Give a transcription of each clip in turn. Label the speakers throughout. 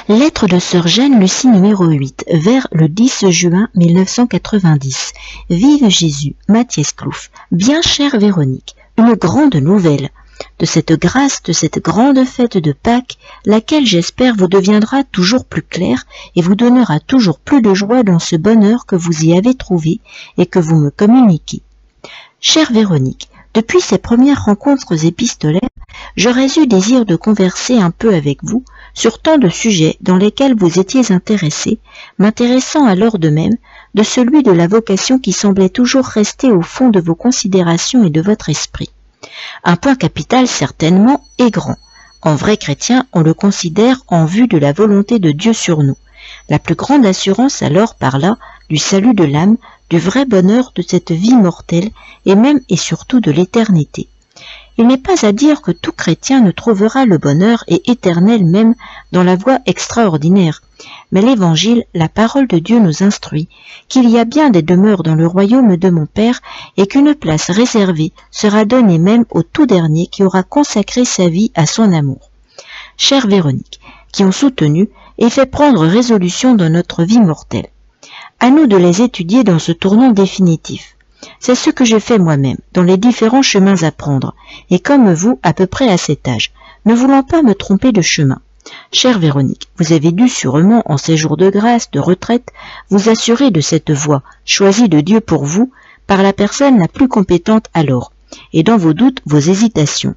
Speaker 1: Lettre de sœur Jeanne Lucie numéro 8, vers le 10 juin 1990. Vive Jésus, Mathias Clouf. Bien chère Véronique, une grande nouvelle. De cette grâce, de cette grande fête de Pâques, laquelle j'espère vous deviendra toujours plus claire et vous donnera toujours plus de joie dans ce bonheur que vous y avez trouvé et que vous me communiquez. Chère Véronique, depuis ces premières rencontres épistolaires, j'aurais eu désir de converser un peu avec vous sur tant de sujets dans lesquels vous étiez intéressés, m'intéressant alors de même de celui de la vocation qui semblait toujours rester au fond de vos considérations et de votre esprit. Un point capital certainement et grand. En vrai chrétien, on le considère en vue de la volonté de Dieu sur nous. La plus grande assurance alors par là du salut de l'âme, du vrai bonheur de cette vie mortelle et même et surtout de l'éternité. Il n'est pas à dire que tout chrétien ne trouvera le bonheur et éternel même dans la voie extraordinaire, mais l'Évangile, la parole de Dieu nous instruit qu'il y a bien des demeures dans le royaume de mon Père et qu'une place réservée sera donnée même au tout dernier qui aura consacré sa vie à son amour. Chère Véronique, qui ont soutenu et fait prendre résolution dans notre vie mortelle. À nous de les étudier dans ce tournant définitif. C'est ce que j'ai fait moi-même, dans les différents chemins à prendre, et comme vous, à peu près à cet âge, ne voulant pas me tromper de chemin. Chère Véronique, vous avez dû sûrement, en ces jours de grâce, de retraite, vous assurer de cette voie, choisie de Dieu pour vous, par la personne la plus compétente alors, et dans vos doutes, vos hésitations.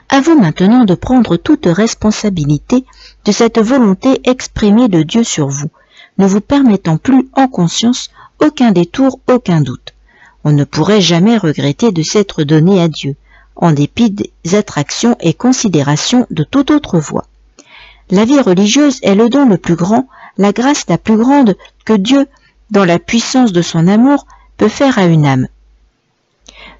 Speaker 1: À vous maintenant de prendre toute responsabilité de cette volonté exprimée de Dieu sur vous, ne vous permettant plus en conscience aucun détour, aucun doute. On ne pourrait jamais regretter de s'être donné à Dieu, en dépit des attractions et considérations de toute autre voie. La vie religieuse est le don le plus grand, la grâce la plus grande que Dieu, dans la puissance de son amour, peut faire à une âme.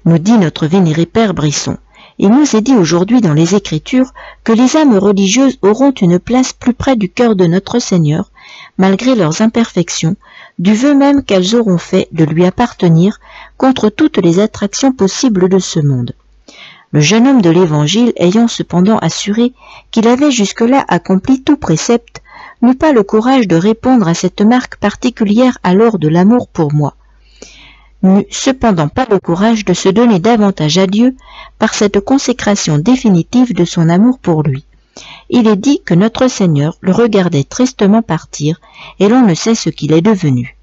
Speaker 1: Nous dit notre vénéré Père Brisson. Il nous est dit aujourd'hui dans les Écritures que les âmes religieuses auront une place plus près du cœur de notre Seigneur, malgré leurs imperfections, du vœu même qu'elles auront fait de lui appartenir contre toutes les attractions possibles de ce monde. Le jeune homme de l'Évangile, ayant cependant assuré qu'il avait jusque-là accompli tout précepte, n'eut pas le courage de répondre à cette marque particulière alors de l'amour pour moi. N'eut cependant pas le courage de se donner davantage à Dieu par cette consécration définitive de son amour pour lui. Il est dit que notre Seigneur le regardait tristement partir, et l'on ne sait ce qu'il est devenu.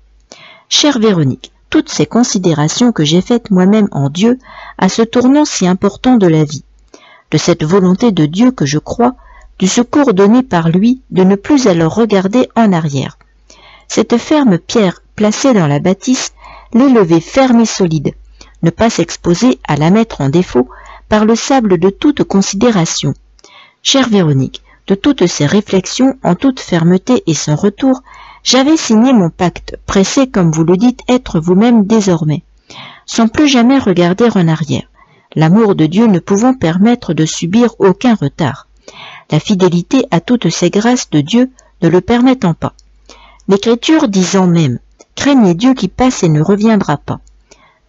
Speaker 1: Chère Véronique, toutes ces considérations que j'ai faites moi-même en Dieu, à ce tournant si important de la vie, de cette volonté de Dieu que je crois, du secours donné par lui de ne plus alors regarder en arrière. Cette ferme pierre placée dans la bâtisse, l'élever ferme et solide, ne pas s'exposer à la mettre en défaut par le sable de toute considération. Chère Véronique, de toutes ces réflexions, en toute fermeté et sans retour, j'avais signé mon pacte, pressé comme vous le dites être vous-même désormais, sans plus jamais regarder en arrière, l'amour de Dieu ne pouvant permettre de subir aucun retard, la fidélité à toutes ces grâces de Dieu ne le permettant pas. L'Écriture disant même « Craignez Dieu qui passe et ne reviendra pas ».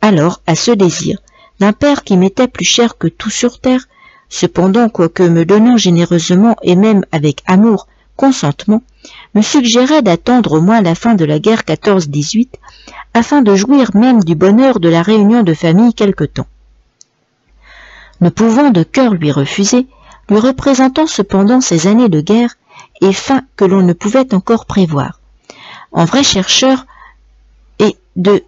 Speaker 1: Alors, à ce désir, d'un Père qui m'était plus cher que tout sur terre, cependant, quoique me donnant généreusement et même avec amour, consentement, me suggérait d'attendre au moins la fin de la guerre 14-18, afin de jouir même du bonheur de la réunion de famille quelque temps. Ne pouvant de cœur lui refuser, lui représentant cependant ces années de guerre et fins que l'on ne pouvait encore prévoir. En vrai chercheur et de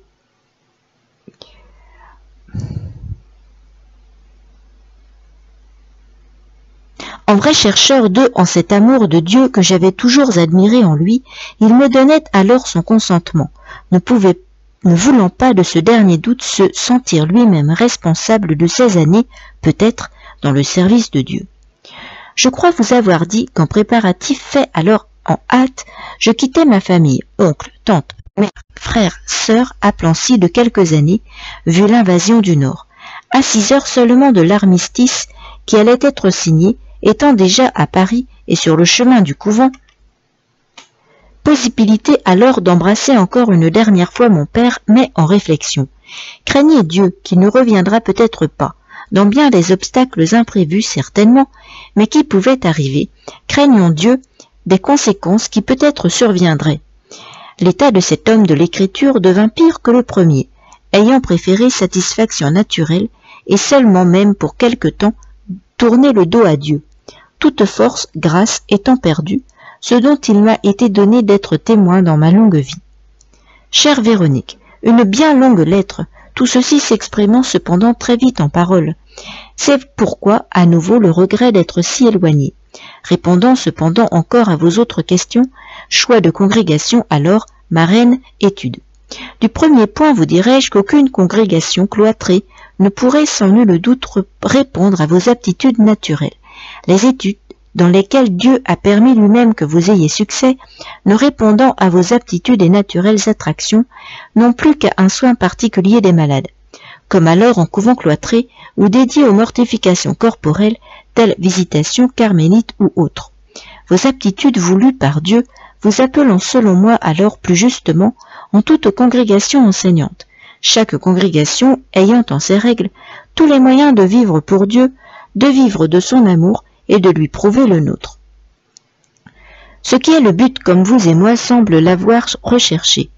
Speaker 1: en cet amour de Dieu que j'avais toujours admiré en lui, il me donnait alors son consentement, ne voulant pas de ce dernier doute se sentir lui-même responsable de ces années, peut-être, dans le service de Dieu. Je crois vous avoir dit qu'en préparatif fait alors en hâte, je quittais ma famille, oncle, tante, mère, frère, sœur, à Plancy de quelques années, vu l'invasion du Nord, à 6 heures seulement de l'armistice qui allait être signé, étant déjà à Paris et sur le chemin du couvent, possibilité alors d'embrasser encore une dernière fois mon père, mais en réflexion. Craignez Dieu qui ne reviendra peut-être pas, dans bien des obstacles imprévus certainement, mais qui pouvaient arriver. Craignons Dieu des conséquences qui peut-être surviendraient. L'état de cet homme de l'Écriture devint pire que le premier, ayant préféré satisfaction naturelle et seulement même pour quelque temps tourner le dos à Dieu, toute force, grâce étant perdue, ce dont il m'a été donné d'être témoin dans ma longue vie. Chère Véronique, une bien longue lettre, tout ceci s'exprimant cependant très vite en paroles. C'est pourquoi, à nouveau, le regret d'être si éloigné. Répondant cependant encore à vos autres questions, choix de congrégation alors, marraine, étude. Du premier point vous dirai-je qu'aucune congrégation cloîtrée ne pourrait sans nul doute répondre à vos aptitudes naturelles. Les études dans lesquelles Dieu a permis lui-même que vous ayez succès, ne répondant à vos aptitudes et naturelles attractions, n'ont plus qu'à un soin particulier des malades, comme alors en couvent cloîtré ou dédié aux mortifications corporelles, telles visitations carmélites ou autres. Vos aptitudes voulues par Dieu vous appelant selon moi alors plus justement en toute congrégation enseignante, chaque congrégation ayant en ses règles tous les moyens de vivre pour Dieu, de vivre de son amour et de lui prouver le nôtre. Ce qui est le but comme vous et moi semble l'avoir recherché,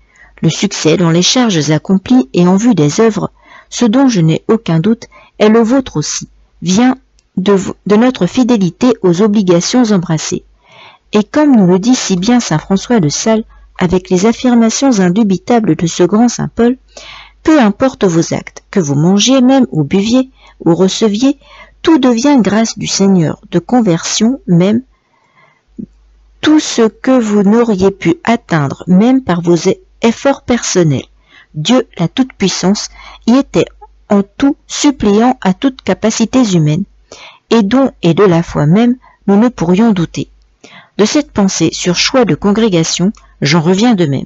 Speaker 1: le succès dans les charges accomplies et en vue des œuvres, ce dont je n'ai aucun doute est le vôtre aussi, vient de notre fidélité aux obligations embrassées. Et comme nous le dit si bien saint François de Sales, avec les affirmations indubitables de ce grand saint Paul, peu importe vos actes, que vous mangiez même ou buviez ou receviez, tout devient grâce du Seigneur, de conversion même, tout ce que vous n'auriez pu atteindre même par vos efforts personnels. Dieu, la toute-puissance, y était en tout suppléant à toute capacité humaine, et dont et de la foi même nous ne pourrions douter. De cette pensée sur choix de congrégation, j'en reviens de même,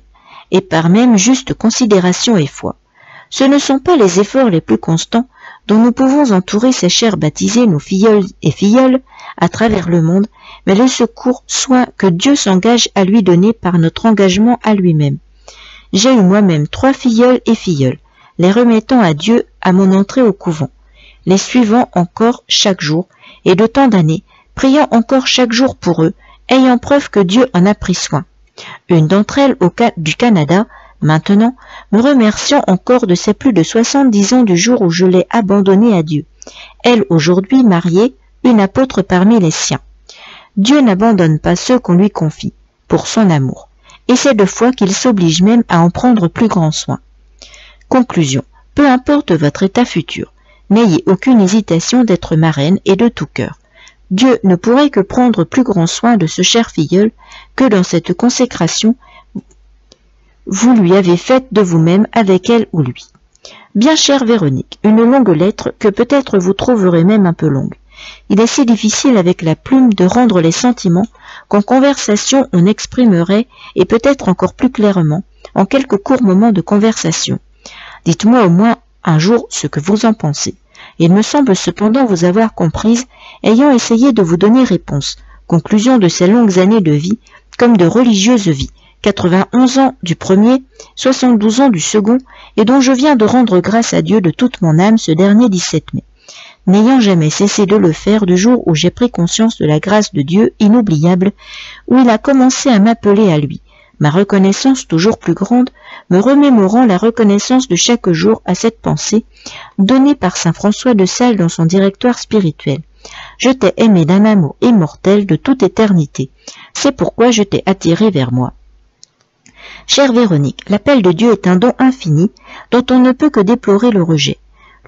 Speaker 1: et par même juste considération et foi. Ce ne sont pas les efforts les plus constants dont nous pouvons entourer ces chers baptisés, nos filleuls et filleules, à travers le monde, mais le secours, soin que Dieu s'engage à lui donner par notre engagement à lui-même. J'ai eu moi-même 3 filleuls et filleules, les remettant à Dieu à mon entrée au couvent, les suivant encore chaque jour, et de tant d'années, priant encore chaque jour pour eux, ayant preuve que Dieu en a pris soin. Une d'entre elles du Canada, maintenant, me remerciant encore de ses plus de 70 ans du jour où je l'ai abandonnée à Dieu. Elle, aujourd'hui mariée, une apôtre parmi les siens. Dieu n'abandonne pas ceux qu'on lui confie, pour son amour, et c'est de foi qu'il s'oblige même à en prendre plus grand soin. Conclusion. Peu importe votre état futur, n'ayez aucune hésitation d'être marraine et de tout cœur. Dieu ne pourrait que prendre plus grand soin de ce cher filleul que dans cette consécration vous lui avez faite de vous-même avec elle ou lui. Bien chère Véronique, une longue lettre que peut-être vous trouverez même un peu longue. Il est si difficile avec la plume de rendre les sentiments qu'en conversation on exprimerait, et peut-être encore plus clairement, en quelques courts moments de conversation. Dites-moi au moins un jour ce que vous en pensez. Il me semble cependant vous avoir comprise, ayant essayé de vous donner réponse, conclusion de ces longues années de vie, comme de religieuse vie, 91 ans du premier, 72 ans du second, et dont je viens de rendre grâce à Dieu de toute mon âme ce dernier 17 mai, n'ayant jamais cessé de le faire du jour où j'ai pris conscience de la grâce de Dieu inoubliable, où il a commencé à m'appeler à lui, ma reconnaissance toujours plus grande, me remémorant la reconnaissance de chaque jour à cette pensée, donnée par saint François de Sales dans son directoire spirituel. Je t'ai aimé d'un amour immortel de toute éternité, c'est pourquoi je t'ai attiré vers moi. Chère Véronique, l'appel de Dieu est un don infini dont on ne peut que déplorer le rejet.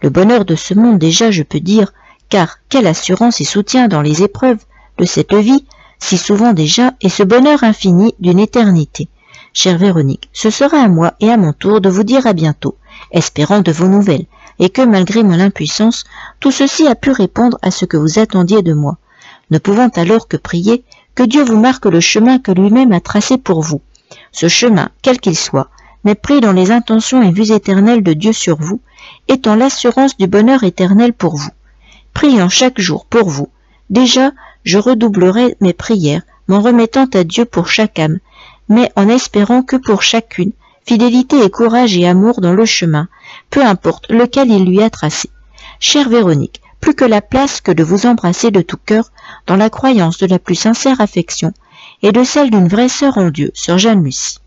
Speaker 1: Le bonheur de ce monde déjà, je peux dire, car quelle assurance et soutien dans les épreuves de cette vie, si souvent déjà, et ce bonheur infini d'une éternité. Chère Véronique, ce sera à moi et à mon tour de vous dire à bientôt, espérant de vos nouvelles, et que malgré mon impuissance, tout ceci a pu répondre à ce que vous attendiez de moi, ne pouvant alors que prier que Dieu vous marque le chemin que lui-même a tracé pour vous. Ce chemin, quel qu'il soit, mais pris dans les intentions et vues éternelles de Dieu sur vous, étant l'assurance du bonheur éternel pour vous. Priant chaque jour pour vous, déjà je redoublerai mes prières, m'en remettant à Dieu pour chaque âme, mais en espérant que pour chacune, fidélité et courage et amour dans le chemin, peu importe lequel il lui a tracé. Chère Véronique, plus que la place que de vous embrasser de tout cœur, dans la croyance de la plus sincère affection, et de celle d'une vraie sœur en Dieu, sœur Jeanne Lucie.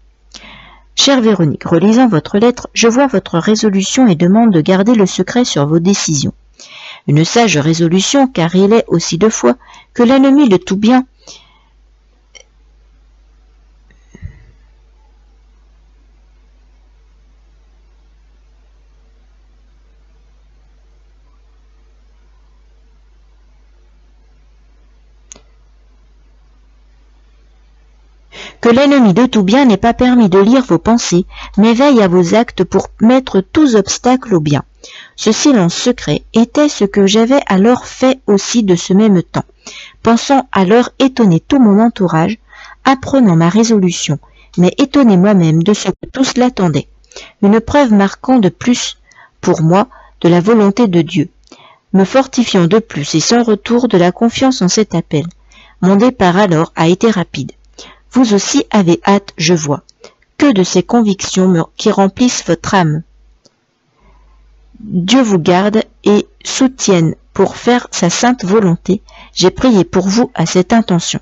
Speaker 1: Chère Véronique, relisant votre lettre, je vois votre résolution et demande de garder le secret sur vos décisions. Une sage résolution, car il est aussi de foi que l'ennemi de tout bien n'est pas permis de lire vos pensées, mais veille à vos actes pour mettre tous obstacles au bien. Ce silence secret était ce que j'avais alors fait aussi de ce même temps, pensant alors étonner tout mon entourage, apprenant ma résolution, mais étonné moi-même de ce que tous l'attendaient. Une preuve marquant de plus, pour moi, de la volonté de Dieu, me fortifiant de plus et sans retour de la confiance en cet appel. Mon départ alors a été rapide. Vous aussi avez hâte, je vois. Que de ces convictions qui remplissent votre âme. Dieu vous garde et soutienne pour faire sa sainte volonté. J'ai prié pour vous à cette intention.